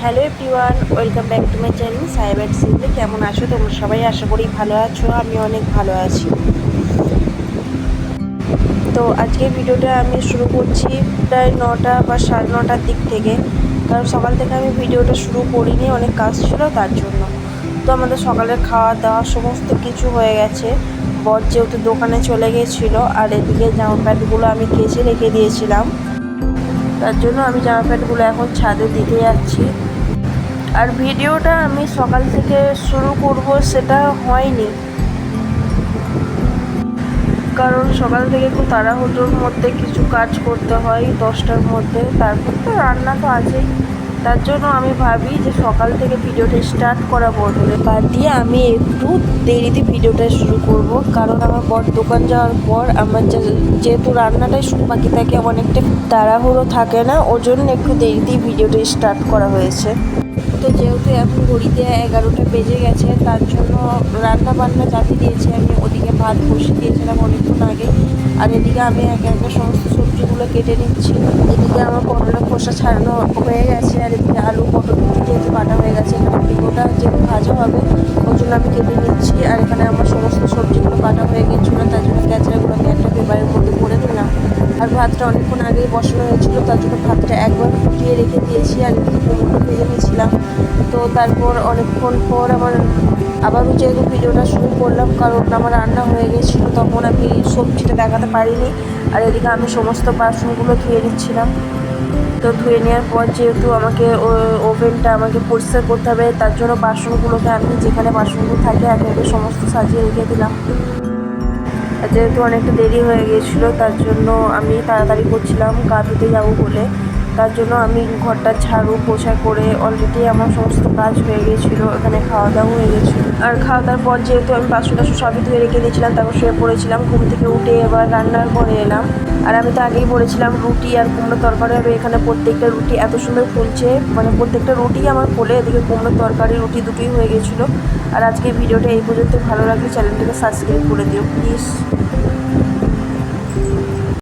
Hello everyone, welcome back to my channel সাহেব and simply. কেমন আছো তোমরা সবাই? আশা করি ভালো আছো। আমি অনেক ভালো আছি। তো আজকে ভিডিওটা আমি শুরু করছি প্রায় 9টা বা 9:30 দিক থেকে, কারণ সকাল থেকে আমি ভিডিওটা শুরু করিনি, অনেক কাজ ছিল তার জন্য। তো আমাদের সকালের খাওয়া দাওয়া সমস্ত কিছু হয়ে গেছে। বর যেহেতু দোকানে চলে গিয়েছিলো, আর এদিকে জামা প্যান্টগুলো আমি কেচে রেখে দিয়েছিলাম, তার জন্য আমি জামা প্যান্টগুলো এখন ছাদে দিতে যাচ্ছি। আর ভিডিওটা আমি সকাল থেকে শুরু করব সেটা হয়নি, কারণ সকাল থেকে একটু তাড়াহুড়োর মধ্যে কিছু কাজ করতে হয় 10টার মধ্যে, তারপর তো রান্না তো আছেই। তার জন্য আমি ভাবি যে সকাল থেকে ভিডিওটা স্টার্ট করা বদলে বাদ দিয়ে আমি একটু দেরিতে ভিডিওটা শুরু করব, কারণ আমার বর দোকান যাওয়ার পর আমার যেহেতু রান্নাটাই শুধু বাকি থাকে, অনেকটা তাড়াহুড়ো থাকে না, ওর জন্য একটু দেরিতেই ভিডিওটা স্টার্ট করা হয়েছে। তো যেহেতু এখন ঘড়িতে 11টা বেজে গেছে, তার জন্য রান্না বান্না চাপিয়ে দিয়েছি। আমি ওদিকে ভাত বসিয়ে দিয়েছিলাম অনেকক্ষণ আগে, আর এদিকে আমি একে একে সমস্ত সবজিগুলো কেটে নিচ্ছি। এদিকে আমার পটলের খোসা ছাড়ানো হয়ে গেছে, আর এদিকে আলু পটল যেহেতু কাটা হয়ে গেছে, এখানে কুমড়োটা যেহেতু ভাজা হবে ওই জন্য আমি কেটে নিচ্ছি। আর এখানে আমার সমস্ত সবজিগুলো কাটা হয়ে গেছিলো, তার জন্য ক্যাচড়াগুলোকে একটা পেপারের মধ্যে করে দিলাম। আর ভাতটা অনেকক্ষণ আগেই বসানো হয়েছিল, তার জন্য ভাতটা একবার ফুটিয়ে রেখে দিয়েছি, আর এদিকে কুমড়োটা ভেজে নিয়েছিলাম। তো তারপর অনেকক্ষণ পর আবারও যেহেতু ভিডিওটা শুরু করলাম, কারণ আমার রান্না হয়ে গেছিলো, তখন আমি সবজিটা দেখাতে পারিনি। আর এদিকে আমি সমস্ত বাসনগুলো ধুয়ে নিচ্ছিলাম। তো ধুয়ে নেওয়ার পর যেহেতু আমাকে ওভেনটা আমাকে পরিষ্কার করতে হবে, তার জন্য বাসনগুলোকে আমি যেখানে বাসনগুলো থাকে একে একে সমস্ত সাজিয়ে রেখে দিলাম। আর যেহেতু অনেকটা দেরি হয়ে গিয়েছিলো, তার জন্য আমি তাড়াতাড়ি করছিলাম গা ধুতে যাবো বলে। তার জন্য আমি ঘরটা ঝাড়ু পোছা করে অলরেডি আমার সমস্ত কাজ হয়ে গিয়েছিলো, এখানে খাওয়া দাওয়া হয়ে গেছিলো। আর খাওয়া দাওয়ার পর যেহেতু আমি বাসন টাসন সবই ধুয়ে রেখে দিয়েছিলাম, তারপর শুয়ে পড়েছিলাম। ঘুম থেকে উঠে এবার রান্নার ঘরে এলাম। আর আমি তো আগেই বলেছিলাম রুটি আর কুমড়ো তরকারি হবে। এখানে প্রত্যেকটা রুটি এত সুন্দর ফুলছে, মানে প্রত্যেকটা রুটি আমার ফুলে, এদিকে কুমড়ো তরকারি রুটি দুটোই হয়ে গেছিলো। আর আজকে ভিডিওটা এই পর্যন্ত। ভালো লাগলে চ্যানেলটাকে সাবস্ক্রাইব করে দিও প্লিজ।